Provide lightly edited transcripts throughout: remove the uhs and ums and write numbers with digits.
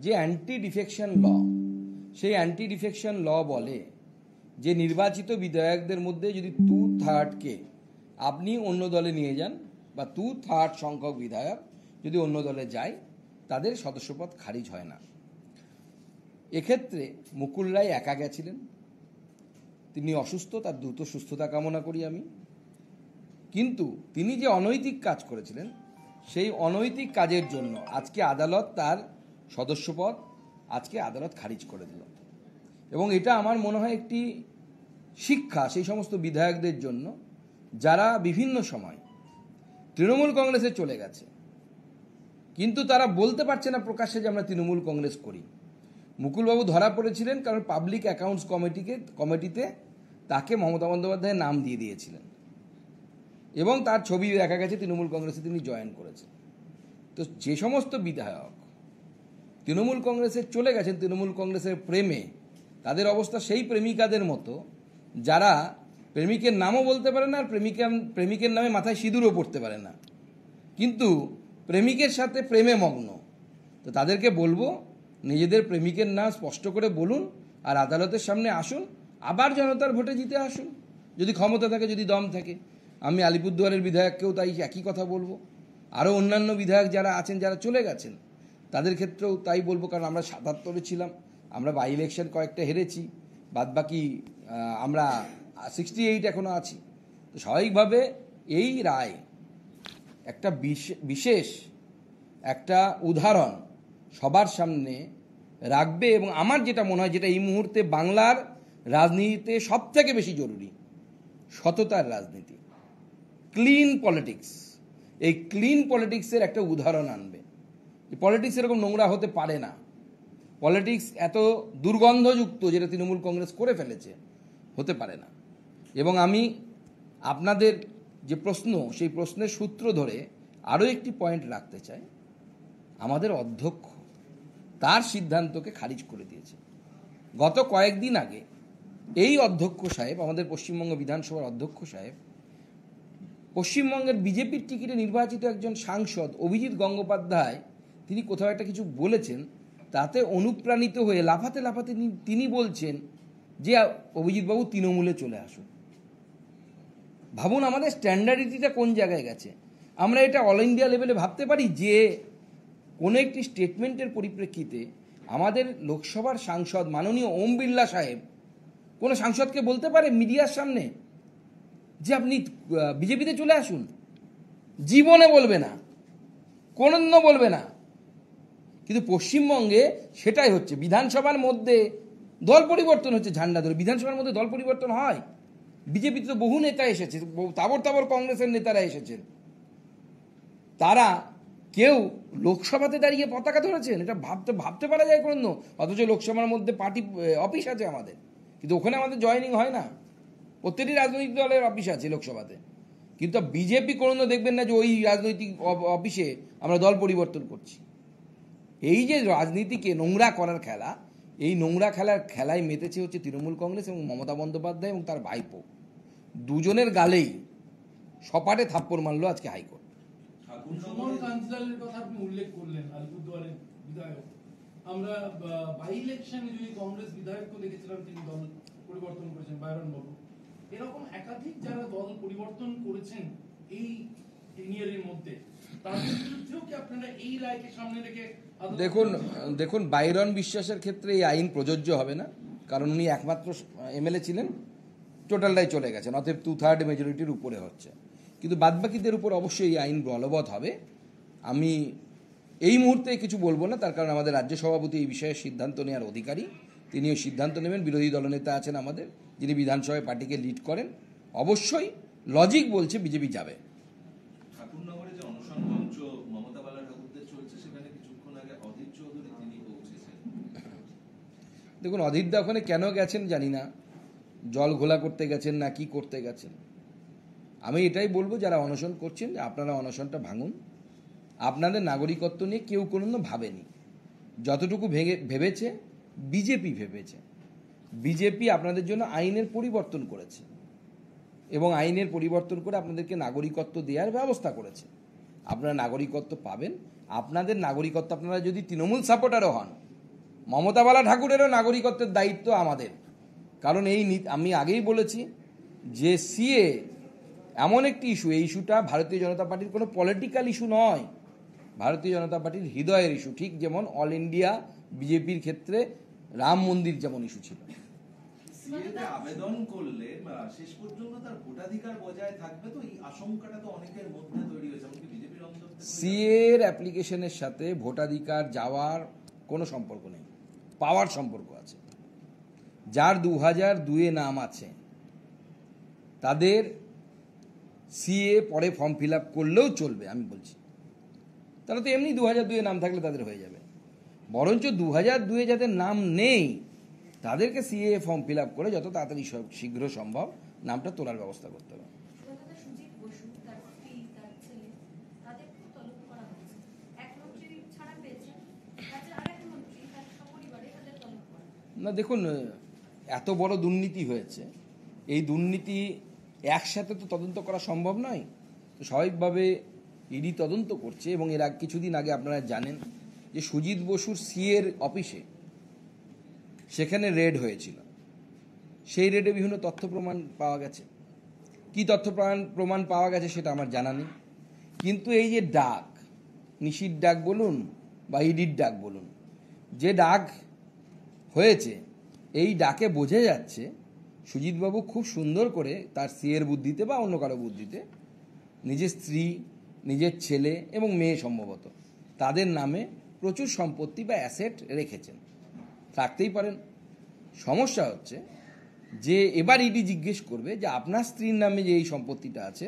যে anti defection law, সেই anti defection law বলে যে নির্বাচিত বিধায়কদের মধ্যে যদি 2/3 আপনি অন্য দলে নিয়ে যান বা 2/3 সংখ্যক বিধায়ক যদি অন্য দলে যায়, তাদের সদস্যপদ খারিজ হয় না। এক্ষেত্রে মুকুল রায় একা গেছিলেন, তিনি অসুস্থ, তার দ্রুত সুস্থতা কামনা করি আমি। কিন্তু তিনি যে অনৈতিক কাজ করেছিলেন, সেই অনৈতিক কাজের জন্য আজকে আদালত তার সদস্যপদ আদালত খারিজ করে দিল। এবং এটা আমার মনে হয় একটি শিক্ষা সেই সমস্ত বিধায়কদের জন্য যারা বিভিন্ন সময় তৃণমূল কংগ্রেসে চলে গেছে, কিন্তু তারা বলতে পারছে না প্রকাশ্যে যে আমরা তৃণমূল কংগ্রেস করি। মুকুলবাবু ধরা পড়েছিলেন কারণ পাবলিক অ্যাকাউন্টস কমিটিতে তাকে মমতা বন্দ্যোপাধ্যায়ের নাম দিয়ে দিয়েছিলেন এবং তার ছবি দেখা গেছে তৃণমূল কংগ্রেসে তিনি জয়েন করেছেন। তো যে সমস্ত বিধায়ক তৃণমূল কংগ্রেসে চলে গেছেন তৃণমূল কংগ্রেসের প্রেমে, তাদের অবস্থা সেই প্রেমিকাদের মতো যারা প্রেমিকের নামও বলতে পারে না, আর প্রেমিকের নামে মাথায় সিঁদুরও পড়তে পারে না, কিন্তু প্রেমিকের সাথে প্রেমে মগ্ন। তো তাদেরকে বলবো, নিজেদের প্রেমিকের নাম স্পষ্ট করে বলুন আর আদালতের সামনে আসুন, আবার জনতার ভোটে জিতে আসুন যদি ক্ষমতা থাকে, যদি দম থাকে। আমি আলিপুরদুয়ারের বিধায়ককেও তাই একই কথা বলবো, আরও অন্যান্য বিধায়ক যারা আছেন, যারা চলে গেছেন, তাদের ক্ষেত্রেও তাই বলবো। কারণ আমরা 77-এ ছিলাম, আমরা বাই ইলেকশন কয়েকটা হেরেছি, বাদবাকি আমরা 68 এখনও আছি। তো স্বাভাবিকভাবে এই রায় একটা বিশেষ একটা উদাহরণ সবার সামনে রাখবে। এবং আমার যেটা মনে হয়, যেটা এই মুহূর্তে বাংলার রাজনীতিতে সব থেকে বেশি জরুরি, সততার রাজনীতি, ক্লিন পলিটিক্স। এই ক্লিন পলিটিক্সের একটা উদাহরণ আনবে। পলিটিক্স এরকম নোংরা হতে পারে না, পলিটিক্স এত দুর্গন্ধযুক্ত যেটা তৃণমূল কংগ্রেস করে ফেলেছে হতে পারে না। এবং আমি আপনাদের যে প্রশ্ন, সেই প্রশ্নের সূত্র ধরে আরও একটি পয়েন্ট রাখতে চাই। আমাদের অধ্যক্ষ তার সিদ্ধান্তকে খারিজ করে দিয়েছে। গত কয়েকদিন আগে এই অধ্যক্ষ সাহেব, আমাদের পশ্চিমবঙ্গ বিধানসভার অধ্যক্ষ সাহেব, পশ্চিমবঙ্গের বিজেপির টিকিটে নির্বাচিত একজন সাংসদ অভিজিৎ গঙ্গোপাধ্যায়, তিনি কোথাও একটা কিছু বলেছেন, তাতে অনুপ্রাণিত হয়ে লাফাতে লাফাতে তিনি বলছেন যে অভিজিৎবাবু তৃণমূলে চলে আসুন। ভাবুন আমাদের স্ট্যান্ডার্ডিটিটা কোন জায়গায় গেছে। আমরা এটা অল ইন্ডিয়া লেভেলে ভাবতে পারি যে কোনো একটি স্টেটমেন্টের পরিপ্রেক্ষিতে আমাদের লোকসভার সাংসদ মাননীয় ওম বিড়লা সাহেব কোনো সাংসদকে বলতে পারে মিডিয়ার সামনে যে আপনি বিজেপিতে চলে আসুন? জীবনে বলবে না, কোনদিন বলবে না। কিন্তু পশ্চিমবঙ্গে সেটাই হচ্ছে। বিধানসভার মধ্যে দল পরিবর্তন হচ্ছে ঝান্ডা ধরে। বিধানসভার মধ্যে দল পরিবর্তন হয়? বিজেপিতে তো বহু নেতা এসেছে, তাবর তাবর কংগ্রেসের নেতারা এসেছেন, তারা কেউ লোকসভাতে দাঁড়িয়ে পতাকা ধরেছেন? এটা ভাবতে পারা যায় কোনো? অথচ লোকসভার মধ্যে পার্টি অফিস আছে আমাদের, কিন্তু ওখানে আমাদের জয়েনিং হয় না। প্রত্যেকটি রাজনৈতিক দলের অফিস আছে লোকসভাতে, কিন্তু বিজেপি কোনো দেখবেন না যে ওই রাজনৈতিক অফিসে আমরা দল পরিবর্তন করছি। এই যে রাজনীতিকে নোংরা করার খেলা, এই নোংরা খেলায় মেতেছে হচ্ছে তৃণমূল কংগ্রেস এবং মমতা বন্দ্যোপাধ্যায় এবং তার ভাইপো। দুজনের গালেই সপাটে থাপ্পড় মারলো আজকে হাইকোর্ট। কাউন্সিলরের কথা আপনি উল্লেখ করলেন, আলিপুরদুয়ারের বিধায়ক। আমরা বাই ইলেকশনে যদি কংগ্রেস বিধায়ককে দেখেছিলাম তিনি দল পরিবর্তন করেছেন, বাইরন বাবু। এরকম একাধিক যারা দল পরিবর্তন করেছেন এই টেনিয়ারের মধ্যে, তাদের বিরুদ্ধেও কি আপনারা এই রায়কে সামনে রেখে? দেখুন বাইরন বিশ্বাসের ক্ষেত্রে এই আইন প্রযোজ্য হবে না, কারণ উনি একমাত্র এমএলএ ছিলেন, টোটালটাই চলে গেছেন, অতএব 2/3 মেজরিটির উপরে হচ্ছে। কিন্তু বাদবাকিদের উপর অবশ্যই এই আইন বলবৎ হবে। আমি এই মুহূর্তে কিছু বলবো না, তার কারণ আমাদের রাজ্য সভাপতি এই বিষয়ে সিদ্ধান্ত নেওয়ার অধিকারী, তিনি ওই সিদ্ধান্ত নেবেন। বিরোধী দলনেতা আছেন আমাদের, যিনি বিধানসভায় পার্টিকে লিড করেন। অবশ্যই লজিক বলছে বিজেপি যাবে। ঠাকুরনগরে যে অনশন মঞ্চ মমতা বালা ঠাকুরদের চলছে, সেখানে কিছুক্ষণ আগে অধীর চৌধুরী তিনি পৌঁছেছেন। দেখুন অধীরদা ওখানে কেন গেছেন জানি না, জল ঘোলা করতে গেছেন না কি করতে গেছেন। আমি এটাই বলবো যারা অনশন করছেন, আপনারা অনশনটা ভাঙুন। আপনাদের নাগরিকত্ব নিয়ে কেউ কোনো ভাবেনি, যতটুকু ভেবেছে বিজেপি ভেবেছে। বিজেপি আপনাদের জন্য আইনের পরিবর্তন করেছে এবং আইনের পরিবর্তন করে আপনাদেরকে নাগরিকত্ব দেওয়ার ব্যবস্থা করেছে। আপনারা নাগরিকত্ব পাবেন। আপনাদের নাগরিকত্ব, আপনারা যদি তৃণমূল সাপোর্টারও হন, মমতা বালা ঠাকুরেরও নাগরিকত্বের দায়িত্ব আমাদের, কারণ আমি আগেই বলেছি যে সিএ এমন একটি ইস্যু, এই ইস্যুটা ভারতীয় জনতা পার্টির কোনো পলিটিক্যাল ইস্যু নয়, ভারতীয় জনতা পার্টির হৃদয়ের ইস্যু, ঠিক যেমন অল ইন্ডিয়া বিজেপির ক্ষেত্রে রাম মন্দির যেমন ইস্যু ছিল। সিএতে আবেদন করলে শেষ পর্যন্ত তার ভোটাধিকার বজায় থাকবে, তো এই আশঙ্কাটা তো অনেকের মধ্যে তৈরি হয়েছে, এমনকি বিজেপির অন্তর থেকে। সিএর অ্যাপ্লিকেশনের সাথে ভোটাধিকার যাওয়ার কোনো সম্পর্ক নেই, পাওয়ার সম্পর্ক আছে। যার 2002-এ নাম আছে তাদের সিএ পরে ফর্ম ফিল আপ করলেও চলবে, আমি বলছি। তারা তো এমনি 2002-এ নাম থাকলে তাদের হয়ে যাবে, বরঞ্চ 2002-এ যাদের নাম নেই তাদেরকে সিএ ফর্ম ফিল আপ করে যত তাড়াতাড়ি শীঘ্র সম্ভব নামটা তোলার ব্যবস্থা করতে হবে। সুজিত বসু, তার স্ত্রী, তার ছেলে, তাদেরকেও তলব করা হয়েছে। এক মন্ত্রী ছাড়া পেয়েছেন, রাজ্যের আরেক মন্ত্রী তার সপরিবারে তাদের তলব করা। না দেখুন, এত বড় দুর্নীতি হয়েছে, এই দুর্নীতি একসাথে তো তদন্ত করা সম্ভব নয়, তো স্বাভাবিকভাবে ইডি তদন্ত করছে। এবং এর কিছুদিন আগে আপনারা জানেন যে সুজিত বসুর সিএর অফিসে সেখানে রেড হয়েছিল, সেই রেডে বিভিন্ন তথ্য প্রমাণ পাওয়া গেছে। কি তথ্য প্রমাণ পাওয়া গেছে সেটা আমার জানা নেই, কিন্তু এই যে ডাক, নিশির ডাক বলুন বা ইডির ডাক বলুন, যে ডাক হয়েছে এই ডাকে বোঝা যাচ্ছে সুজিতবাবু খুব সুন্দর করে তার সিএর বুদ্ধিতে বা অন্য কারো বুদ্ধিতে নিজের স্ত্রী, নিজের ছেলে এবং মেয়ে সম্ভবত তাদের নামে প্রচুর সম্পত্তি বা অ্যাসেট রেখেছেন, থাকতেই পারেন। সমস্যা হচ্ছে যে এবার ইডি জিজ্ঞেস করবে যে আপনার স্ত্রীর নামে যে এই সম্পত্তিটা আছে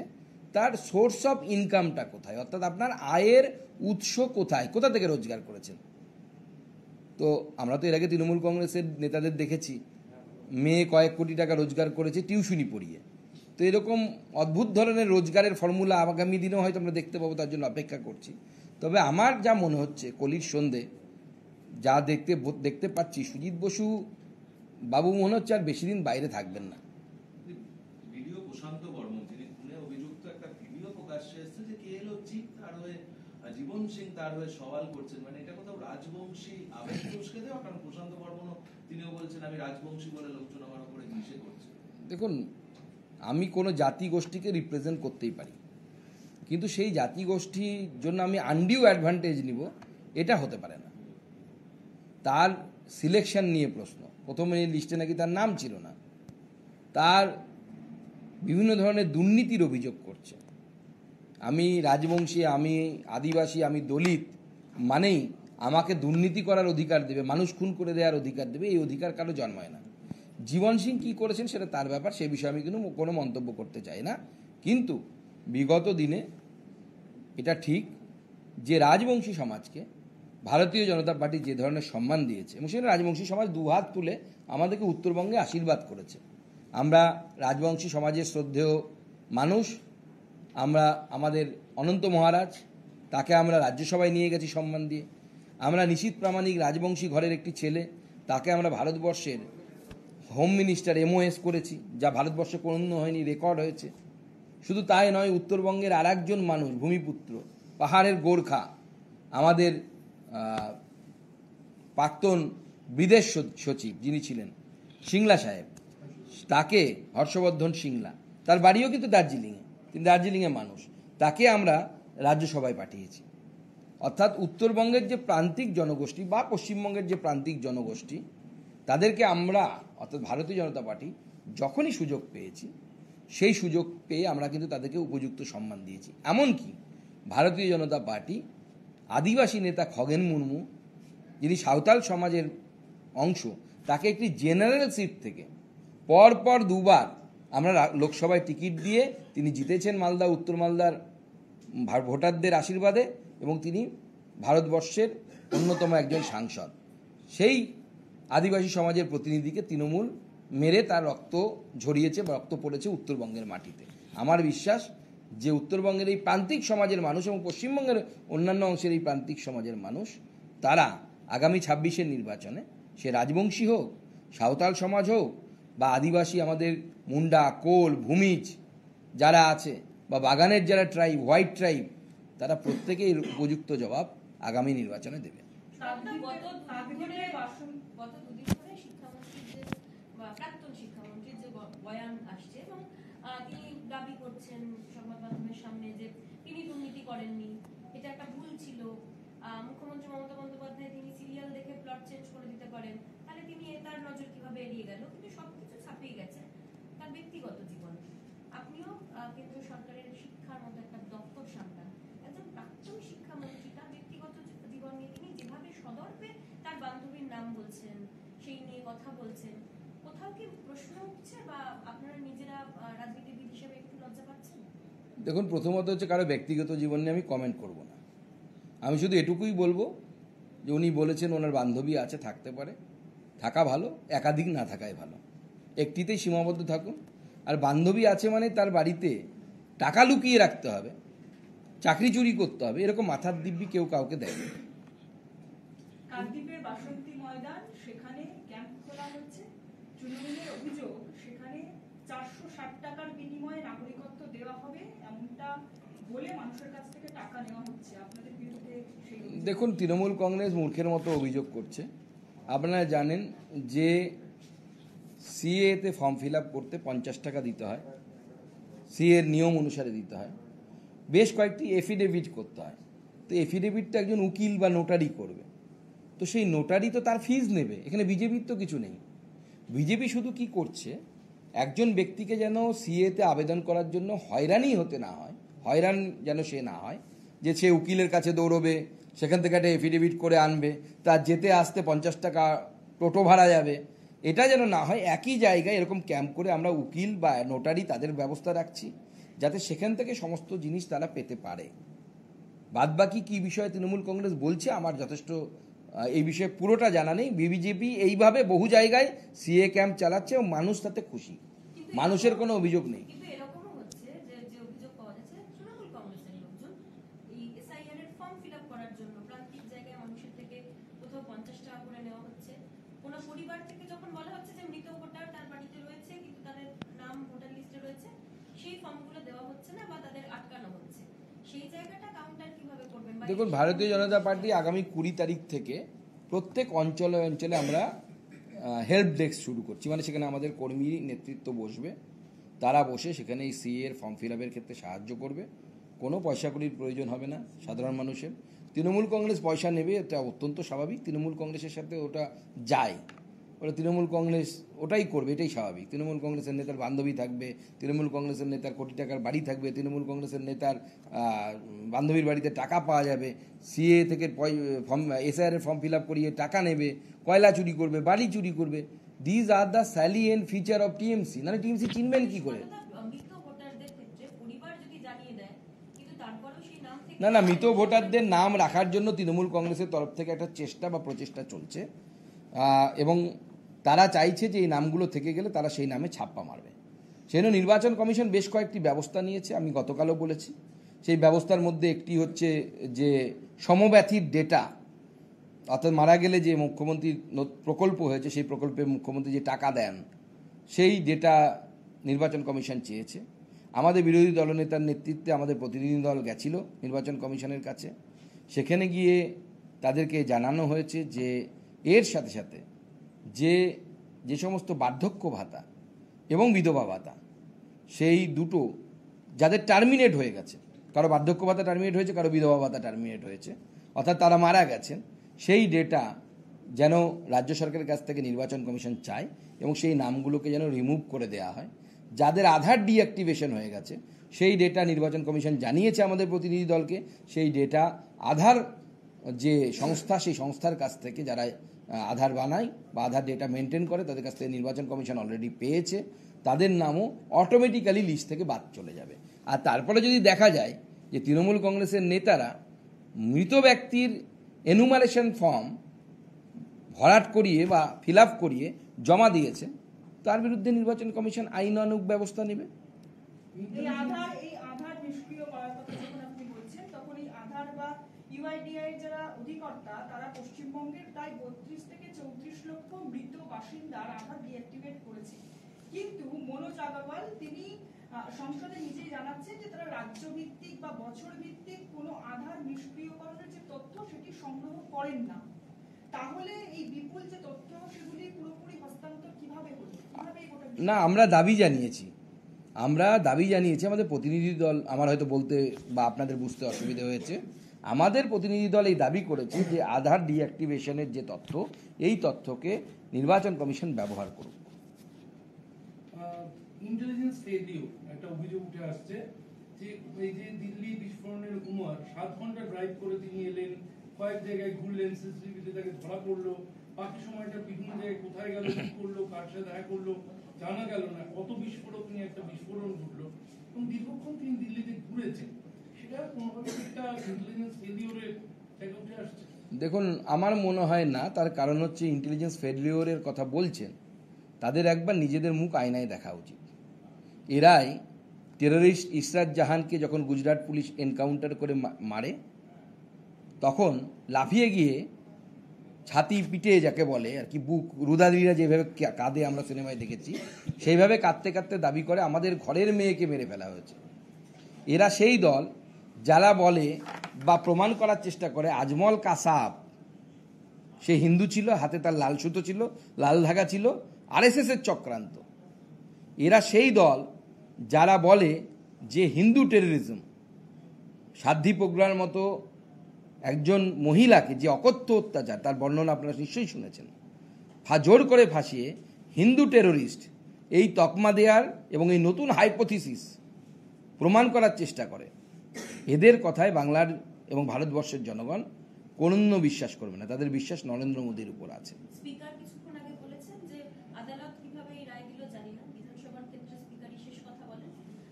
তার সোর্স অফ ইনকামটা কোথায়, অর্থাৎ আপনার আয়ের উৎস কোথায়, কোথা থেকে রোজগার করেছেন। তো আমরা তো এর আগে তৃণমূল কংগ্রেসের নেতাদের দেখেছি মেয়ে কয়েক কোটি টাকা রোজগার করেছে টিউশনি পড়িয়ে। তো এরকম অদ্ভুত ধরনের রোজগারের ফর্মুলা আগামী দিনেও হয়তো আমরা দেখতে পাবো, তার জন্য অপেক্ষা করছি। তবে আমার যা মনে হচ্ছে কলির সন্ধে যা দেখতে পাচ্ছি, সুজিত বসু বাবু মনে হচ্ছে আর বেশি দিন বাইরে থাকবেন না। ভিডিও প্রশান্ত বর্মন, যিনি খুনে অভিযুক্ত, একটা ভিডিও প্রকাশ্যে এসেছে যে কে এলো জিৎ তার হয়ে, জীবন সিং তার হয়ে সওয়াল করছেন, মানে এটা কোথাও রাজবংশী আবেগ উস্কে দেওয়া? কারণ প্রশান্ত বর্মনও তিনিও বলছেন আমি রাজবংশী বলে লোকজন আমার উপরে হিংসে করছে। দেখুন, আমি কোনো জাতি গোষ্ঠীকে রিপ্রেজেন্ট করতেই পারি, কিন্তু সেই জাতি গোষ্ঠীর জন্য আমি আনডিউ অ্যাডভান্টেজ নিব, এটা হতে পারে না। তার সিলেকশন নিয়ে প্রশ্ন, প্রথমে লিস্টে নাকি তার নাম ছিল না, তার বিভিন্ন ধরনের দুর্নীতির অভিযোগ করছে। আমি রাজবংশী, আমি আদিবাসী, আমি দলিত মানেই আমাকে দুর্নীতি করার অধিকার দেবে, মানুষ খুন করে দেওয়ার অধিকার দেবে, এই অধিকার কারো জন্মায় না। জীবন সিং কী করেছেন সেটা তার ব্যাপার, সে বিষয়ে আমি কিন্তু কোনো মন্তব্য করতে চাই না। কিন্তু বিগত দিনে এটা ঠিক যে রাজবংশী সমাজকে ভারতীয় জনতা পার্টি যে ধরনের সম্মান দিয়েছে, এবং সেটা রাজবংশী সমাজ দুহাত তুলে আমাদেরকে উত্তরবঙ্গে আশীর্বাদ করেছে। আমরা রাজবংশী সমাজের শ্রদ্ধেয় মানুষ, আমরা আমাদের অনন্ত মহারাজ তাকে আমরা রাজ্যসভায় নিয়ে গেছি সম্মান দিয়ে। আমরা নিশীথ প্রামাণিক রাজবংশী ঘরের একটি ছেলে, তাকে আমরা ভারতবর্ষের হোম মিনিস্টার MOS করেছি, যা ভারতবর্ষে কোনো হয়নি, রেকর্ড হয়েছে। শুধু তাই নয়, উত্তরবঙ্গের আর একজন মানুষ, ভূমিপুত্র, পাহাড়ের গোর্খা, আমাদের প্রাক্তন বিদেশ সচিব যিনি ছিলেন সিংলা সাহেব, তাকে হর্ষবর্ধন সিংলা, তার বাড়িও কিন্তু দার্জিলিংয়ে, তিনি দার্জিলিংয়ের মানুষ, তাকে আমরা রাজ্যসভায় পাঠিয়েছি। অর্থাৎ উত্তরবঙ্গের যে প্রান্তিক জনগোষ্ঠী বা পশ্চিমবঙ্গের যে প্রান্তিক জনগোষ্ঠী, তাদেরকে আমরা অর্থাৎ ভারতীয় জনতা পার্টি যখনই সুযোগ পেয়েছি, সেই সুযোগ পেয়ে আমরা কিন্তু তাদেরকে উপযুক্ত সম্মান দিয়েছি। এমনকি ভারতীয় জনতা পার্টি আদিবাসী নেতা খগেন মুর্মু, যিনি সাঁওতাল সমাজের অংশ, তাকে একটি জেনারেল সিট থেকে পরপর দুবার আমরা লোকসভায় টিকিট দিয়ে তিনি জিতেছেন মালদা, উত্তর মালদার ভোটারদের আশীর্বাদে, এবং তিনি ভারতবর্ষের অন্যতম একজন সাংসদ। সেই আদিবাসী সমাজের প্রতিনিধিকে তৃণমূল মেরে তার রক্ত ঝরিয়েছে বা রক্ত পড়েছে উত্তরবঙ্গের মাটিতে। আমার বিশ্বাস যে উত্তরবঙ্গের এই প্রান্তিক সমাজের মানুষ এবং পশ্চিমবঙ্গের অন্যান্য অংশের এই প্রান্তিক সমাজের মানুষ, তারা আগামী 26-এর নির্বাচনে, সে রাজবংশী হোক, সাঁওতাল সমাজ হোক বা আদিবাসী আমাদের মুন্ডা, কোল, ভূমিজ যারা আছে, বা বাগানের যারা ট্রাইব, হোয়াইট ট্রাইব, তারা প্রত্যেকেই উপযুক্ত জবাব আগামী নির্বাচনে দেবে। গত গত দুদিন ধরে শিক্ষামন্ত্রীর যে প্রাক্তন শিক্ষামন্ত্রীর যে বয়ান আসছে এবং তিনি দাবি করছেন সংবাদ মাধ্যমের সামনে যে তিনি দুর্নীতি করেননি, এটা একটা ভুল ছিল। মুখ্যমন্ত্রী মমতা বন্দ্যোপাধ্যায় তিনি সিরিয়াল দেখে প্লট চেঞ্জ করে দিতে পারেন, তাহলে তিনি তার নজর কিভাবে এড়িয়ে গেল? কিন্তু সবকিছু ছাপিয়ে গেছে তার ব্যক্তিগত জীবন। আপনিও কেন্দ্রীয় সরকারের শিক্ষার মতো একটা দপ্তর সামলান, একজন প্রাক্তন শিক্ষামন্ত্রী তার ব্যক্তিগত জীবন নিয়ে তিনি যেভাবে সদর্পে তার বান্ধবীর নাম বলছেন, সেই নিয়ে কথা বলছেন, কোথাও কি প্রশ্ন উঠছে বা আপনারা নিজেরা রাজনীতিবিদ হিসেবে একটু লজ্জা পাচ্ছেন? দেখুন, প্রথমত হচ্ছে কারো ব্যক্তিগত জীবন নিয়ে আমি কমেন্ট করব না। আমি শুধু এটুকুই বলবো যে উনি বলেছেন ওনার বান্ধবী আছে, থাকতে পারে, থাকা ভালো, একাধিক না থাকাই ভালো, একটিতেই সীমাবদ্ধ থাকুন। আর বান্ধবী আছে মানে তার বাড়িতে টাকা লুকিয়ে রাখতে হবে, চাকরি চুরি করতে হবে, এরকম মাথার দিব্যি কেউ কাউকে দেয় না। কাকদ্বীপের বাসন্তী ময়দান, সেখানে ক্যাম্প খোলা হচ্ছে, তৃণমূলের অভিযোগ সেখানে 460 টাকার বিনিময়ে নাগরিকত্ব দেওয়া হবে, এমনটা বলে মানুষের কাছ থেকে টাকা নেওয়া হচ্ছে। আপনাদের বিরুদ্ধে সেই দেখুন, তৃণমূল কংগ্রেস মূর্খের মতো অভিযোগ করছে। আপনারা জানেন যে সিএতে ফর্ম ফিল আপ করতে 50 টাকা দিতে হয়, সিএর নিয়ম অনুসারে দিতে হয়, বেশ কয়েকটি এফিডেভিট করতে হয়। তো এফিডেভিটটা একজন উকিল বা নোটারি করবে, তো সেই নোটারি তো তার ফিজ নেবে। এখানে বিজেপির তো কিছু নেই। বিজেপি শুধু কি করছে, একজন ব্যক্তিকে যেন সিএতে আবেদন করার জন্য হয়রানি হতে না হয়, হয়রান যেন সে না হয়, যে সে উকিলের কাছে দৌড়বে, সেখান থেকে একটা এফিডেভিট করে আনবে, তার যেতে আসতে 50 টাকা টোটো ভাড়া যাবে, এটা যেন না হয়। একই জায়গায় এরকম ক্যাম্প করে আমরা উকিল বা নোটারি তাদের ব্যবস্থা রাখছি, যাতে সেখান থেকে সমস্ত জিনিস তারা পেতে পারে। বাদবাকি কি বিষয়ে তৃণমূল কংগ্রেস বলছে আমার যথেষ্ট এই বিষয়ে পুরোটা জানা নেই। বিজেপি এইভাবে বহু জায়গায় সিএ ক্যাম্প চালাচ্ছে এবং মানুষ তাতে খুশি, মানুষের কোনো অভিযোগ নেই। কিন্তু এরকমও হচ্ছে যে অভিযোগ পাওয়া যাচ্ছে তৃণমূল কংগ্রেসের লোকজন এই এসআইআর এর ফর্ম ফিল আপ করার জন্য প্রান্তিক জায়গায় মানুষের থেকে কোথাও 50 টাকা করে নেওয়া হচ্ছে। কোনো পরিবার থেকে যখন বলা হচ্ছে যে মৃত ভোটার তার বাড়িতে রয়েছে কিন্তু তাদের নাম ভোটার লিস্টে রয়েছে, সেই ফর্মগুলো দেওয়া হচ্ছে না বা তাদের আটকানো হচ্ছে, সেই জায়গাটা কাউন্টার কিভাবে করবেন? দেখুন, ভারতীয় জনতা পার্টি আগামী 20 তারিখ থেকে প্রত্যেক অঞ্চলে অঞ্চলে আমরা হেল্প ডেস্ক শুরু করছি। মানে সেখানে আমাদের কর্মী নেতৃত্ব বসবে, তারা বসে সেখানে এই সিএ এর ফর্ম ফিল আপের ক্ষেত্রে সাহায্য করবে। কোনো পয়সা কড়ির প্রয়োজন হবে না সাধারণ মানুষের। তৃণমূল কংগ্রেস পয়সা নেবে, এটা অত্যন্ত স্বাভাবিক। তৃণমূল কংগ্রেসের সাথে ওটা যায়, ওটা তৃণমূল কংগ্রেস ওটাই করবে, এটাই স্বাভাবিক। তৃণমূল কংগ্রেসের নেতার বান্ধবী থাকবে, তৃণমূল কংগ্রেসের নেতার কোটি টাকার বাড়ি থাকবে, তৃণমূল কংগ্রেসের নেতার বান্ধবীর বাড়িতে টাকা পাওয়া যাবে, সিএ থেকে ফর্ম এসআইআর এর ফর্ম ফিল আপ করিয়ে টাকা নেবে, কয়লা চুরি করবে, বাড়ি চুরি করবে। These are the salient feature of TMC. নাহলে টিএমসি চিনবেন কি করে? মৃত ভোটারদের ক্ষেত্রে পরিবার যদি জানিয়ে দেয় কিন্তু তারপরেও সেই নাম থেকে না, মৃত ভোটারদের নাম রাখার জন্য তৃণমূল কংগ্রেসের তরফ থেকে একটা চেষ্টা বা প্রচেষ্টা চলছে, এবং তারা চাইছে যে এই নামগুলো থেকে গেলে তারা সেই নামে ছাপ্পা মারবে। সেই জন্য নির্বাচন কমিশন বেশ কয়েকটি ব্যবস্থা নিয়েছে, আমি গতকালও বলেছি। সেই ব্যবস্থার মধ্যে একটি হচ্ছে যে সমব্যথীর ডেটা, অর্থাৎ মারা গেলে যে মুখ্যমন্ত্রীর প্রকল্প হয়েছে সেই প্রকল্পে মুখ্যমন্ত্রী যে টাকা দেন সেই ডেটা নির্বাচন কমিশন চেয়েছে। আমাদের বিরোধী দলনেতার নেতৃত্বে আমাদের প্রতিনিধি দল গেছিল নির্বাচন কমিশনের কাছে। সেখানে গিয়ে তাদেরকে জানানো হয়েছে যে এর সাথে সাথে যে সমস্ত বার্ধক্য ভাতা এবং বিধবা ভাতা, সেই দুটো যাদের টার্মিনেট হয়ে গেছে, কারো বার্ধক্য ভাতা টার্মিনেট হয়েছে, কারো বিধবা ভাতা টার্মিনেট হয়েছে, অর্থাৎ তারা মারা গেছেন, সেই ডেটা যেন রাজ্য সরকারের কাছ থেকে নির্বাচন কমিশন চায় এবং সেই নামগুলোকে যেন রিমুভ করে দেওয়া হয়। যাদের আধার ডিঅ্যাক্টিভেশন হয়ে গেছে সেই ডেটা নির্বাচন কমিশন জানিয়েছে আমাদের প্রতিনিধি দলকে, সেই ডেটা আধার যে সংস্থা, সেই সংস্থার কাছ থেকে যারা আধার বানায় বা আধার ডেটা মেনটেন করে তাদের কাছ থেকে নির্বাচন কমিশন অলরেডি পেয়েছে, তাদের নামও অটোমেটিক্যালি লিস্ট থেকে বাদ চলে যাবে। আর তারপরে যদি দেখা যায় যে তৃণমূল কংগ্রেসের নেতারা মৃত ব্যক্তির এনুমারেশন ফর্ম ভরাট করিয়ে বা ফিল আপ করিয়ে জমা দিয়েছে, তার বিরুদ্ধে নির্বাচন কমিশন আইনানুগ ব্যবস্থা নেবে। এই আধার নিষ্ক্রিয় করার কথা যখন আপনি বলছেন, তখন এই আধার বা ইউআইডিআই যারা অধিকর্তা তারা পশ্চিমবঙ্গের প্রায় 32 থেকে 34 লক্ষ মৃত বাসিন্দার আধার ডিঅ্যাক্টিভেট করেছে। কিন্তু মনোজ আগরওয়াল তিনি সংসদে নিজেই জানাচ্ছেন যে তারা রাজ্য ভিত্তিক বা বছর ভিত্তিক কোনো আধার নিষ্ক্রিয়করণের যে তথ্য সেটি সংগ্রহ করেন না। তাহলে এই বিপুল যে তথ্য না, আমরা দাবি জানিয়েছি আমাদের প্রতিনিধি দল, আমার হয়তো বলতে বা আপনাদের বুঝতে অসুবিধা হয়েছে, আমাদের প্রতিনিধি দল এই দাবি করেছে যে আধার ডিঅ্যাক্টিভেশনের যে তথ্য, এই তথ্যকে নির্বাচন কমিশন ব্যবহার করুক। ইন্টেলিজেন্স ফেলিও একটা অভিযোগ উঠে আসছে যে এই যে দিল্লি বিস্ফোরণের উমার 7 ঘন্টা ড্রাইভ করে তিনি এলেন, কয়েক জায়গায় ঘুরলেন, সিসিটিভিতে তাকে ধরা পড়লো, বাকি সময়টা বিভিন্ন জায়গায় কোথায় গেল, কি করলো, কার সাথে দেখা করলো জানা গেল না, কত বিস্ফোরক নিয়ে একটা বিস্ফোরণ ঘটলো, এবং দীর্ঘক্ষণ তিনি দিল্লিতে ঘুরেছেন, সেটা কোনোভাবে একটা ইন্টেলিজেন্স ফেলিওরের জায়গা উঠে আসছে। দেখুন, আমার মনে হয় না, তার কারণ হচ্ছে ইন্টেলিজেন্স ফেলিওরের কথা বলছেন, তাদের একবার নিজেদের মুখ আয়নায় দেখা উচিত। এরাই টেররিস্ট ইসরাত জাহানকে যখন গুজরাট পুলিশ এনকাউন্টার করে মারে, তখন লাফিয়ে গিয়ে ছাতি পিটে যাকে বলে আর কি, বুক রুদাদিরা যেভাবে কাঁদে আমরা সিনেমায় দেখেছি, সেইভাবে কাঁদতে কাঁদতে দাবি করে আমাদের ঘরের মেয়েকে মেরে ফেলা হয়েছে। এরা সেই দল যারা বলে বা প্রমাণ করার চেষ্টা করে আজমল কাসাব সে হিন্দু ছিল, হাতে তার লাল সুতো ছিল, লাল ধাগা ছিল, আরএসএসের চক্রান্ত। এরা সেই দল যারা বলে যে হিন্দু টেররিজম, সাধ্বী প্রজ্ঞার মতো একজন মহিলাকে যে অকথ্য অত্যাচার, তার বর্ণনা আপনারা নিশ্চয়ই শুনেছেন, জোর করে ফাঁসিয়ে হিন্দু টেররিস্ট এই তকমা দেয়ার এবং এই নতুন হাইপোথিসিস প্রমাণ করার চেষ্টা করে। এদের কথায় বাংলার এবং ভারতবর্ষের জনগণ কোনো বিশ্বাস করবে না, তাদের বিশ্বাস নরেন্দ্র মোদীর উপর আছে। স্পিকার কিছুক্ষণ আগে বলেছেন যে আদালত কিভাবে এই রায় দিল জানি না, বিধানসভার ক্ষেত্রে স্পিকারই শেষ কথা বলেন।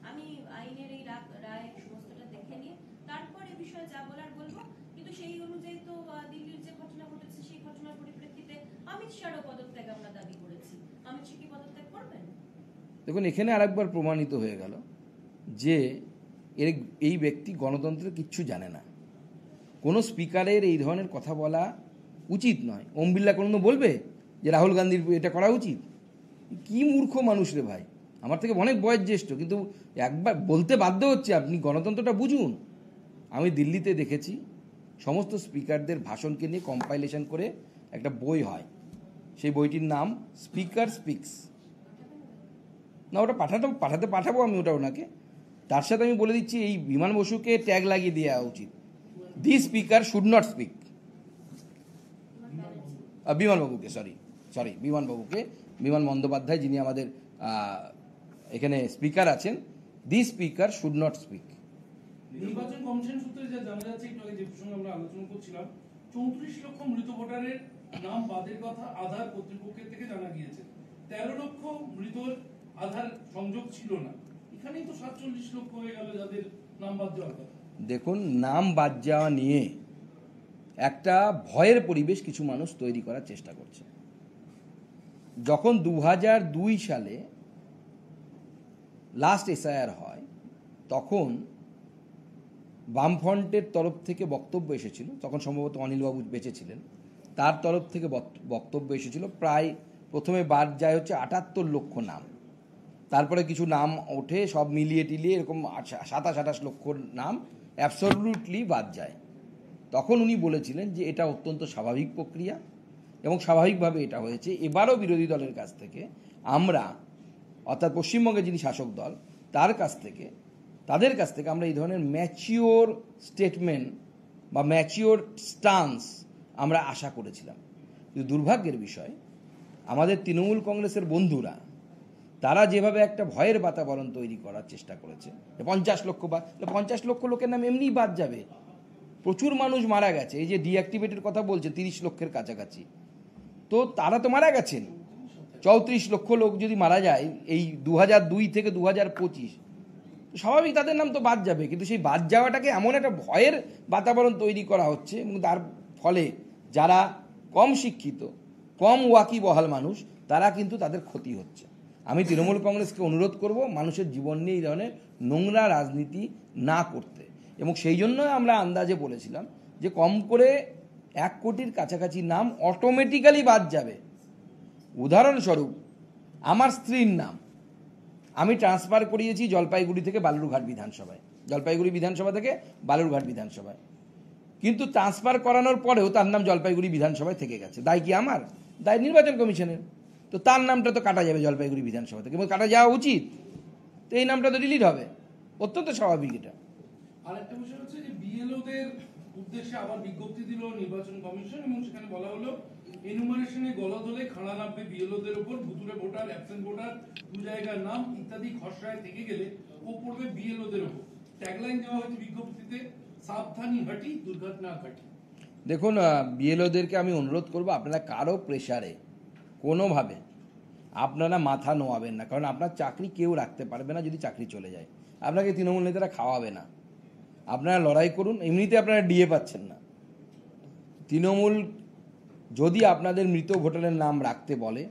আমি আইনের এই রায় সমস্তটা দেখে নিয়ে তারপর এই বিষয়ে যা বলার বলবো, কিন্তু সেই অনুযায়ী তো দিল্লির যে ঘটনা ঘটেছে সেই ঘটনার পরিপ্রেক্ষিতে অমিত শাহরও পদত্যাগ আমরা দাবি করেছি। অমিত শাহ কি পদত্যাগ করবেন? দেখুন, এখানে আরেকবার প্রমাণিত হয়ে গেল যে এই ব্যক্তি গণতন্ত্রের কিচ্ছু জানে না। কোনো স্পিকারের এই ধরনের কথা বলা উচিত নয়। ওম বিড়লা কোনোদিন বলবে যে রাহুল গান্ধীর এটা করা উচিত? কি মূর্খ মানুষ রে ভাই, আমার থেকে অনেক বয়স জ্যেষ্ঠ, কিন্তু একবার বলতে বাধ্য হচ্ছে আপনি গণতন্ত্রটা বুঝুন। আমি দিল্লিতে দেখেছি সমস্ত স্পিকারদের ভাষণকে নিয়ে কম্পাইলেশন করে একটা বই হয়, সেই বইটির নাম স্পিকার স্পিক্স। না, ওটা পাঠাবো আমি ওটা ওনাকে। তার সাথে আমি বলে দিচ্ছি এই বিমান বসুকে ট্যাগ লাগিয়ে দেওয়া উচিত, দি স্পিকার শুড নট স্পিক। বিমান বন্দ্যোপাধ্যায় যিনি আমাদের এখানে স্পিকার আছেন, দি স্পিকার শুড নট স্পিক। নির্বাচন কমিশন সূত্রে যা জানা যাচ্ছে, একটু আগে যে প্রসঙ্গে আমরা আলোচনা করছিলাম, 34 লক্ষ মৃত ভোটারের নাম বাদের কথা আধার কর্তৃপক্ষের থেকে জানা গিয়েছে। 13 লক্ষ মৃতর আধার সংযোগ ছিল না। এখানেই তো 47 লক্ষ হয়ে গেল যাদের নাম বাদ যাওয়ার কথা। দেখুন, নাম বাদ যাওয়া নিয়ে একটা ভয়ের পরিবেশ কিছু মানুষ তৈরি করার চেষ্টা করছে। যখন 2002 সালে লাস্ট এসআইআর হয়, তখন বামফ্রন্টের তরফ থেকে বক্তব্য এসেছিল, তখন সম্ভবত অনিলবাবু বেঁচে ছিলেন, তার তরফ থেকে বক্তব্য এসেছিল প্রায় প্রথমে বাদ যায় হচ্ছে 78 লক্ষ নাম, তারপরে কিছু নাম ওঠে, সব মিলিয়ে টিলিয়ে এরকম 27-28 লক্ষ নাম অ্যাবসলিউটলি বাদ যায়। তখন উনি বলেছিলেন যে এটা অত্যন্ত স্বাভাবিক প্রক্রিয়া এবং স্বাভাবিকভাবে এটা হয়েছে। এবারও বিরোধী দলের কাছ থেকে আমরা, অর্থাৎ পশ্চিমবঙ্গের যিনি শাসক দল তাদের কাছ থেকে আমরা এই ধরনের ম্যাচিওর স্টেটমেন্ট বা ম্যাচিওর স্টান্স আমরা আশা করেছিলাম। কিন্তু দুর্ভাগ্যের বিষয়, আমাদের তৃণমূল কংগ্রেসের বন্ধুরা তারা যেভাবে একটা ভয়ের বাতাবরণ তৈরি করার চেষ্টা করেছে, 50 লক্ষ লোকের নাম এমনিই বাদ যাবে। প্রচুর মানুষ মারা গেছে, এই যে ডিঅ্যাক্টিভেটের কথা বলছে 30 লক্ষের কাছাকাছি, তো তারা তো মারা গেছেন। 34 লক্ষ লোক যদি মারা যায় এই 2002 থেকে 2025, স্বাভাবিক তাদের নাম তো বাদ যাবে। কিন্তু সেই বাদ যাওয়াটাকে এমন একটা ভয়ের বাতাবরণ তৈরি করা হচ্ছে এবং তার ফলে যারা কম শিক্ষিত, কম ওয়াকিবহাল মানুষ, তারা কিন্তু তাদের ক্ষতি হচ্ছে। আমি তৃণমূল কংগ্রেসকে অনুরোধ করব মানুষের জীবন নিয়ে এই ধরনের নোংরা রাজনীতি না করতে, এবং সেই জন্য আমরা আন্দাজে বলেছিলাম যে কম করে 1 কোটির কাছাকাছি নাম অটোমেটিক্যালি বাদ যাবে। উদাহরণস্বরূপ, আমার স্ত্রীর নাম আমি ট্রান্সফার করিয়েছি জলপাইগুড়ি থেকে বালুরঘাট বিধানসভায়, জলপাইগুড়ি বিধানসভা থেকে বালুরঘাট বিধানসভায়, কিন্তু ট্রান্সফার করানোর পরেও তার নাম জলপাইগুড়ি বিধানসভায় থেকে গেছে। দায় কি আমার? দায় নির্বাচন কমিশনের। তো তার নামটা তো কাটা যাবে জলপাইগুড়ি বিধানসভা থেকে, এবং কাটা যাওয়া উচিত। তো এই নামটা তো ডিলিট হবে, অত্যন্ত স্বাভাবিক এটা। আরেকটা বিষয় হচ্ছে যে বিএলওদের উদ্দেশ্যে আবার বিজ্ঞপ্তি দিল নির্বাচন কমিশন এবং সেখানে বলা হলো এনুমারেশনে গলদ হলে খাড়া নামবে বিএলওদের উপর, ভুতুরে ভোটার, অ্যাবসেন্ট ভোটার, দু জায়গার নাম ইত্যাদি খসড়ায় থেকে গেলে ও পড়বে বিএলওদের উপর। ট্যাগলাইন দেওয়া হয়েছে বিজ্ঞপ্তিতে, সাবধানী হাঁটি দুর্ঘটনা ঘাটি। দেখুন, বিএলওদেরকে আমি অনুরোধ করব, আপনারা কারো প্রেসারে কোনোভাবে আপনারা মাথা নোয়াবেন না, কারণ আপনার চাকরি কেউ রাখতে পারবে না যদি চাকরি চলে যায়। আপনাকে তৃণমূল নেতারা খাওয়াবে না, আপনারা লড়াই করুন। এমনিতে আপনারা ডিএ পাচ্ছেন না। তৃণমূল যদি আপনাদের মৃত ভোটারের নাম রাখতে বলে,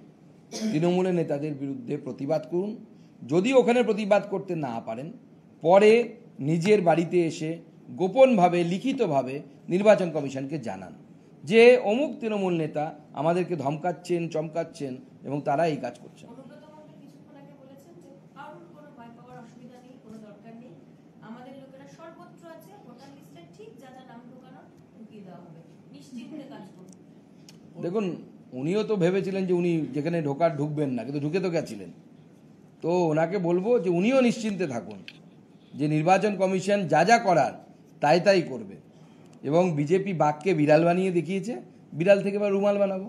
তৃণমূলের নেতাদের বিরুদ্ধে প্রতিবাদ করুন। যদি ওখানে প্রতিবাদ করতে না পারেন, পরে নিজের বাড়িতে এসে গোপনভাবে লিখিতভাবে নির্বাচন কমিশনকে জানান যে অমুক তৃণমূল নেতা আমাদেরকে ধমকাচ্ছেন, চমকাচ্ছেন এবং তারা এই কাজ করছেন। অনুব্রত মণ্ডল কিছুক্ষণ আগে বলেছেন যে কারোর কোনো ভয় পাওয়ার অসুবিধা নেই, কোনো দরকার নেই, আমাদের লোকেরা সর্বত্র আছে, ভোটার লিস্টে ঠিক যা যা নাম ঢোকানো ঢুকিয়ে দেওয়া হবে, নিশ্চিন্তে কাজ করুন। দেখুন, উনিও তো ভেবেছিলেন যে উনি যেখানে ঢুকবেন না, কিন্তু ঢুকে তো গেছিলেন। তো ওনাকে বলবো যে উনিও নিশ্চিন্তে থাকুন, যে নির্বাচন কমিশন যা যা করার তাই তাই করবে। এবং বিজেপি বাঘকে বিড়াল বানিয়ে দেখিয়েছে, বিড়াল থেকে এবার রুমাল বানাবো।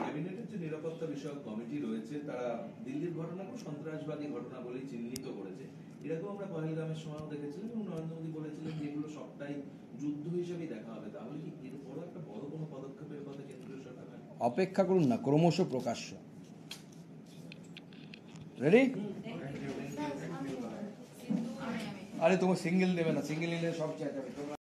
ক্যাবিনেটের যে নিরাপত্তা বিষয়ক কমিটি রয়েছে তারা দিল্লির ঘটনাকে সন্ত্রাসবাদী ঘটনা বলেই চিহ্নিত করেছে। এরকম আমরা পহেলগামের সময়ও দেখেছিলাম এবং নরেন্দ্র মোদী বলেছিলেন যে এগুলো সবটাই যুদ্ধ হিসেবেই দেখা হবে। তাহলে কি এরপরও একটা বড় কোনো পদক্ষেপের কথা কেন্দ্রীয় সরকার নেবে? অপেক্ষা করুন না, ক্রমশ প্রকাশ্য। রেডি? আরে তোমার সিঙ্গেল দেবে না, সিঙ্গেল নিলে সব চেঁচাবে।